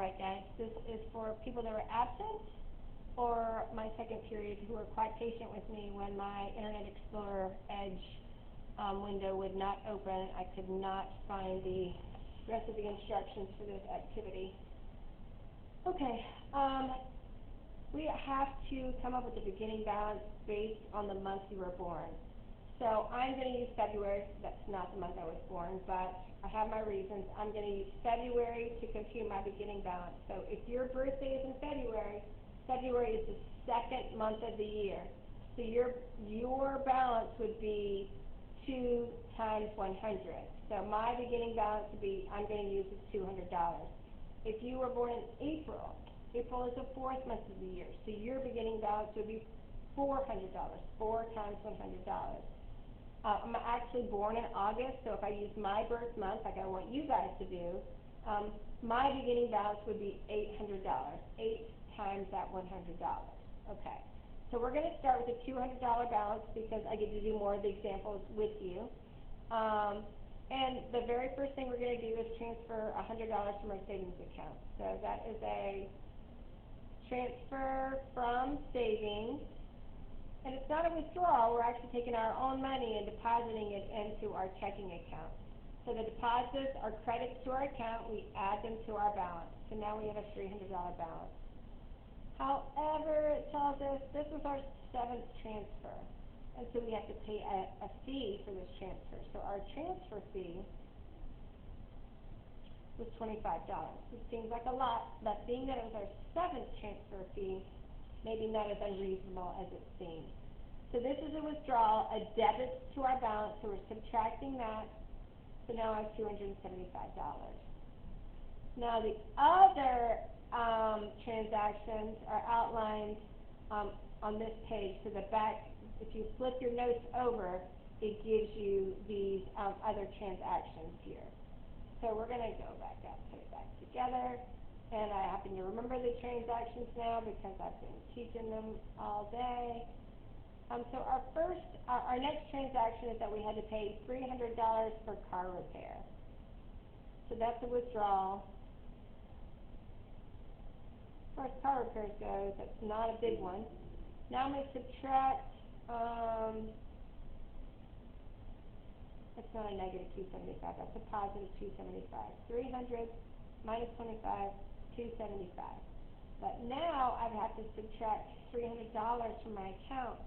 Alright guys, this is for people that were absent or my second period who were quite patient with me when my Internet Explorer Edge window would not open. I could not find the rest of the instructions for this activity. Okay, we have to come up with a beginning balance based on the month you were born. So I'm going to use February. That's not the month I was born, but I have my reasons. I'm going to use February to compute my beginning balance. So if your birthday is in February, February is the second month of the year. So your balance would be 2 times 100. So my beginning balance would be, I'm going to use is $200. If you were born in April, April is the fourth month of the year. So your beginning balance would be $400, 4 times $100. I'm actually born in August, so if I use my birth month, like I want you guys to do, my beginning balance would be $800, 8 times that $100. Okay, so we're going to start with a $200 balance because I get to do more of the examples with you. And the very first thing we're going to do is transfer $100 from our savings account. So that is a transfer from savings. And it's not a withdrawal, we're actually taking our own money and depositing it into our checking account. So the deposits are credits to our account, we add them to our balance. So now we have a $300 balance. However, it tells us this was our 7th transfer. And so we have to pay a fee for this transfer. So our transfer fee was $25. It seems like a lot, but being that it was our 7th transfer fee, maybe not as unreasonable as it seems. So this is a withdrawal, a debit to our balance, so we're subtracting that. So now I have $275. Now the other transactions are outlined on this page. So the back, if you flip your notes over, it gives you these other transactions here. So we're going to go back up, put it back together. And I happen to remember the transactions now because I've been teaching them all day. So our next transaction is that we had to pay $300 for car repair. So that's a withdrawal. As far as car repairs goes, that's not a big one. Now I'm going to subtract, that's not a negative 275, that's a positive 275. 300 minus 25. 275. But now I have to subtract $300 from my account.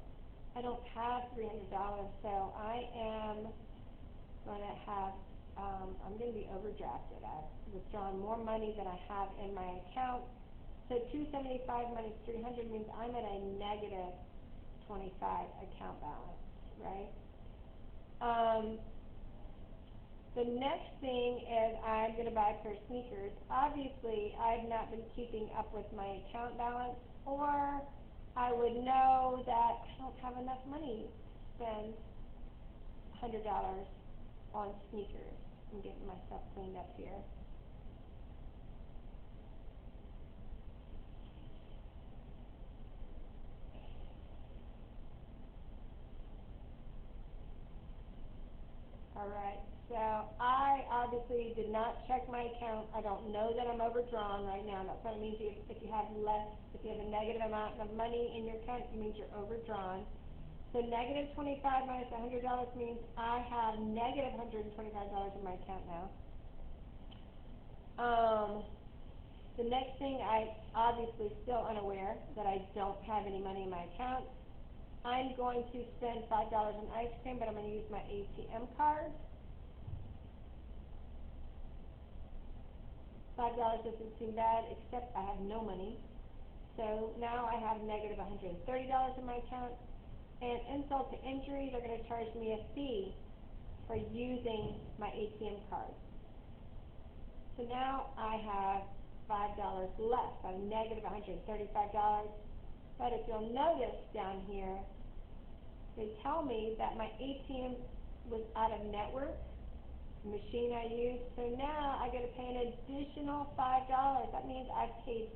I don't have $300, so I am going to have, I'm going to be overdrafted. I've withdrawn more money than I have in my account. So 275 minus 300 means I'm at a negative 25 account balance, right? The next thing is I'm going to buy a pair of sneakers. Obviously, I've not been keeping up with my account balance, or I would know that I don't have enough money to spend $100 on sneakers. I'm getting myself cleaned up here. All right. So I obviously did not check my account. I don't know that I'm overdrawn right now. That's what it means if you have if you have a negative amount of money in your account, it means you're overdrawn. So negative 25 minus $100 means I have negative $125 in my account now. The next thing, I obviously still unaware that I don't have any money in my account. I'm going to spend $5 on ice cream, but I'm going to use my ATM card. $5 doesn't seem bad, except I have no money. So now I have negative $130 in my account. And insult to injury, they're going to charge me a fee for using my ATM card. So now I have $5 left. I have negative $135. But if you'll notice down here, they tell me that my ATM was out of network, the machine I used. So now I got to pay an additional $5. That means I paid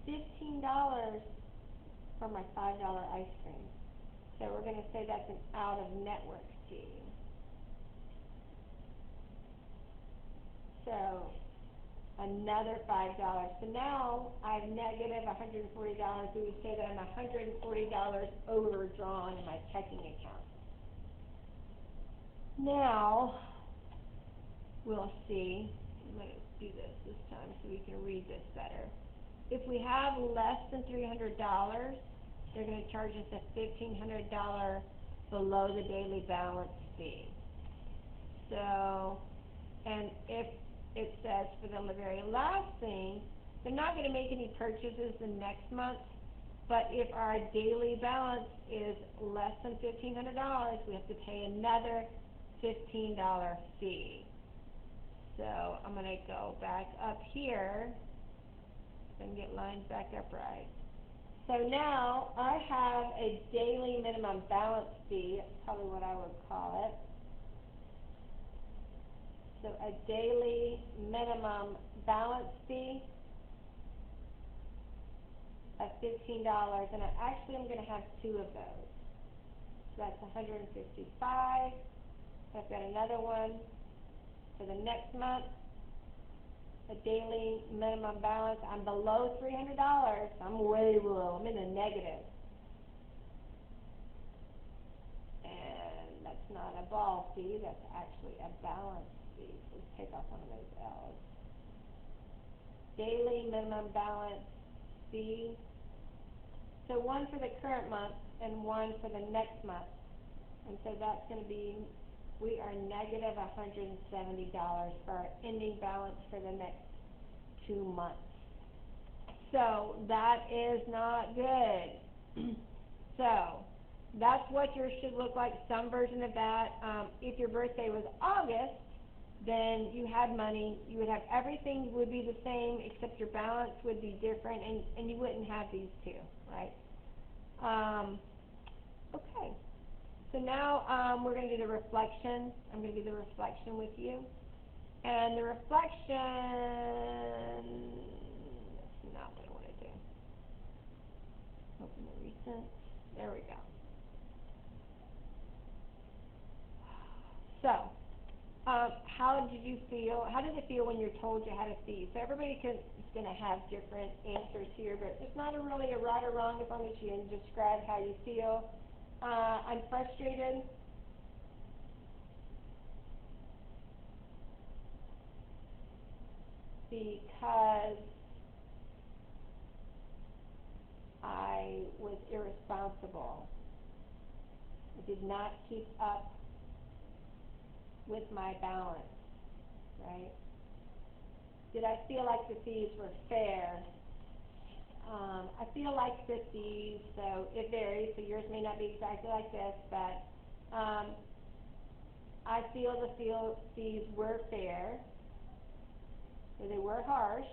$15 for my $5 ice cream. So we're going to say that's an out of network fee. So another $5. So now I'm negative $140. We would say that I'm $140 overdrawn in my checking account. Now, we'll see. I'm going to do this time so we can read this better. If we have less than $300, they're going to charge us a $1,500 below the daily balance fee. So, and if it says for the very last thing, they're not going to make any purchases the next month, but if our daily balance is less than $1,500, we have to pay another $15 fee. So I'm going to go back up here and get lined back up right. So now I have a daily minimum balance fee, that's probably what I would call it. So a daily minimum balance fee of $15, and I am going to have two of those. So that's $155. I've got another one for the next month. A daily minimum balance. I'm below $300. I'm way below. I'm in the negative. And that's not a ball fee. That's actually a balance fee. Let's take off one of those L's. Daily minimum balance fee. So one for the current month and one for the next month. And so that's going to be, we are negative $170 for our ending balance for the next 2 months. So that is not good. So that's what yours should look like, some version of that. If your birthday was August, then you had money, you would have everything would be the same except your balance would be different, and you wouldn't have these two, right? Okay. So now we're going to do the reflection. I'm going to do the reflection with you. And the reflection, that's not what I want to do. Open the recent. There we go. So, how did you feel? How did it feel when you're told you had a fee? So everybody is going to have different answers here, but it's not really a right or wrong as long as you can describe how you feel. I'm frustrated. Because I was irresponsible. I did not keep up with my balance, right? Did I feel like the fees were fair? I feel like the fees, so it varies, so yours may not be exactly like this, but I feel the fees were fair. So they were harsh.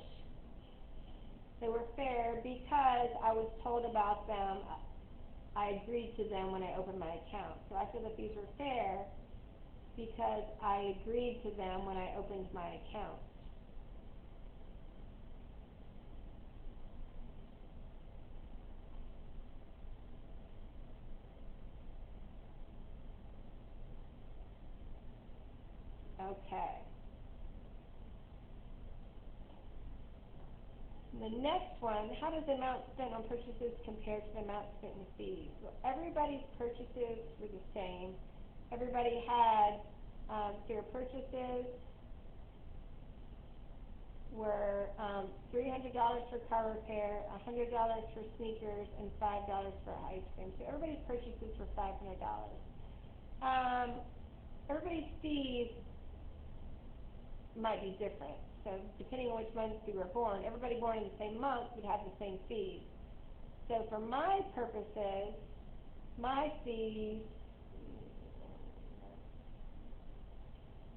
They were fair because I was told about them. I agreed to them when I opened my account. So I feel the fees were fair because I agreed to them when I opened my account. Okay. The next one, how does the amount spent on purchases compare to the amount spent in fees? Well, everybody's purchases were the same. Everybody had their purchases were $300 for car repair, $100 for sneakers, and $5 for ice cream. So everybody's purchases were $500. Everybody's fees might be different. So depending on which month you were born, everybody born in the same month would have the same fees. So for my purposes, my fees,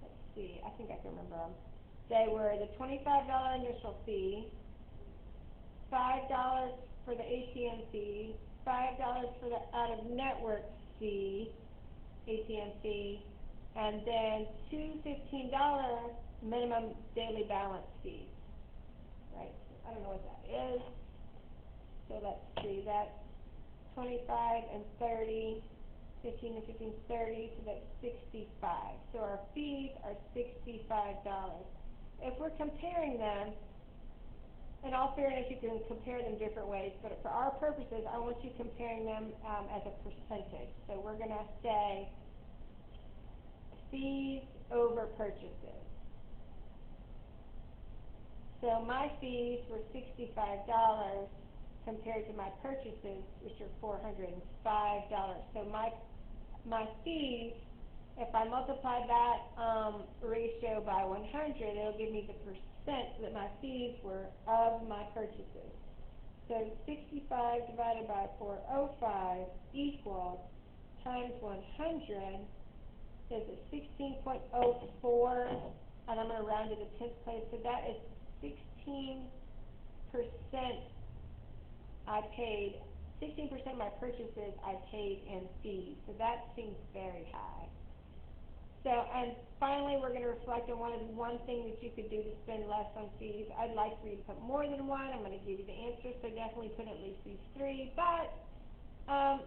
let's see, I think I can remember them. They were the $25 initial fee, $5 for the ATM fee, $5 for the out-of-network fee, ATM fee, and then two $15 minimum daily balance fees, right? I don't know what that is. So let's see, that's 25 and 30, 15 and 15 is 30, so that's 65. So our fees are $65. if we're comparing them, in all fairness, you can compare them different ways, but for our purposes, I want you comparing them as a percentage. So we're going to say fees over purchases. So my fees were $65 compared to my purchases, which are $405. So my fees, if I multiply that ratio by 100, it'll give me the percent that my fees were of my purchases. So 65 divided by 405 equals times 100 is at 16.04, and I'm going to round to the 10th place. So that is 16% I paid, 16% of my purchases I paid in fees. So that seems very high. So, and finally, we're going to reflect on one thing that you could do to spend less on fees. I'd like for you to put more than one. I'm going to give you the answer, so definitely put at least these three. But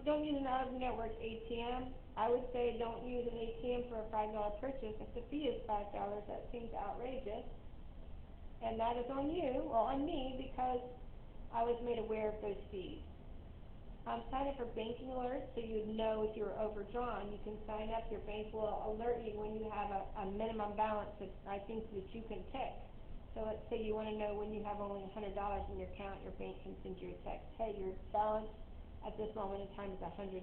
don't use an out-of-network ATM. I would say don't use an ATM for a $5 purchase. If the fee is $5, that seems outrageous. And that is on you, or on me, because I was made aware of those fees. Sign up for banking alerts so you know if you're overdrawn. You can sign up. Your bank will alert you when you have a minimum balance that I think that you can pick. So let's say you want to know when you have only $100 in your account, your bank can send you a text. Hey, your balance at this moment in time is $100.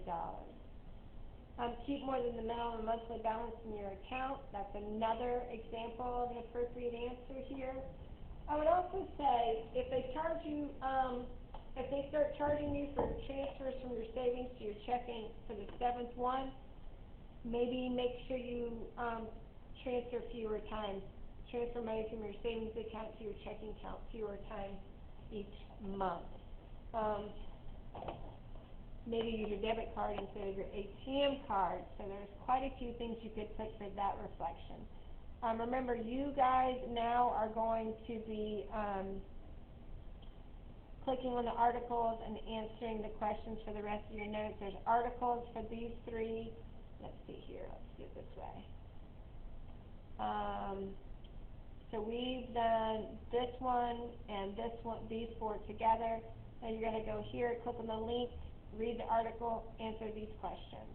Keep more than the minimum monthly balance in your account. That's another example of an appropriate answer here. I would also say if they charge you, if they start charging you for transfers from your savings to your checking for the 7th one, maybe make sure you transfer fewer times. Transfer money from your savings account to your checking account fewer times each month. Maybe use your debit card instead of your ATM card. So there's quite a few things you could put for that reflection. Remember, you guys now are going to be clicking on the articles and answering the questions for the rest of your notes. There's articles for these three. Let's see here. Let's do it this way. So we've done this one and this one, these four together. Now you're going to go here, click on the link, read the article, answer these questions.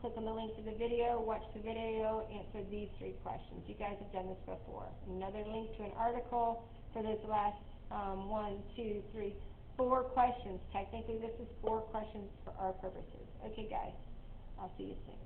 Click on the link to the video, watch the video, answer these three questions. You guys have done this before. Another link to an article for those last 4 questions. Technically, this is 4 questions for our purposes. Okay, guys, I'll see you soon.